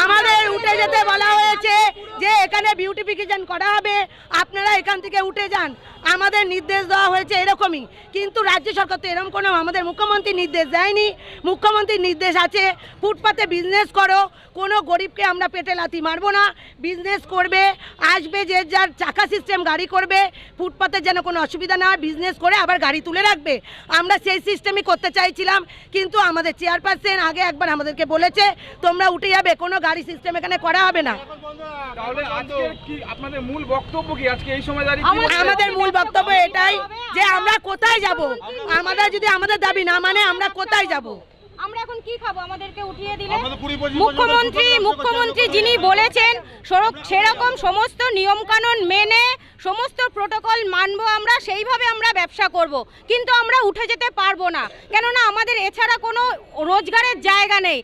আমাদের উঠে যেতে বলা হয়েছে যে এখানে বিউটিফিকেশন করা হবে, আপনারা এখান থেকে উঠে যান। আমাদের নির্দেশ দেওয়া হয়েছে এরকমই, কিন্তু রাজ্য সরকার তো এরকম কোনো আমাদের মুখ্যমন্ত্রী নির্দেশ দেয়নি। মুখ্যমন্ত্রীর নির্দেশ আছে ফুটপাতে বিজনেস করো, কোনো গরিবকে আমরা পেটে লাথি মারবো না, বিজনেস করবে, আসবে, যে যার চাকা সিস্টেম গাড়ি করবে, ফুটপাতে যেন কোনো অসুবিধা না হয়, বিজনেস করে আবার গাড়ি তুলে রাখবে। আমরা সেই সিস্টেমই করতে চাইছিলাম, কিন্তু আমাদের চেয়ারপারসন আগে একবার আমাদেরকে বলেছে তোমরা উঠে যাবে, কোনো গাড়ি সিস্টেম এখানে করা হবে না। তাহলে আজকে কি আপনাদের মূল বক্তব্য কি আজকে এই সময় দাঁড়িয়ে? আমাদের মূল বক্তব্য এটাই যে আমরা কোথায় যাব, আমাদের যদি আমাদের দাবি না মানে আমরা কোথায় যাব? আমরা এখন কি খাবো? আমাদেরকে উঠিয়ে দিলে মুখ্যমন্ত্রী যিনি বলেছেন সেরকম সমস্ত নিয়মকানুন মেনে সমস্ত প্রোটোকল মানবো, আমরা সেইভাবে আমরা ব্যবসা করব, কিন্তু আমরা উঠে যেতে পারবো না, কেননা আমাদের এছাড়া কোনো রোজগারের জায়গা নেই।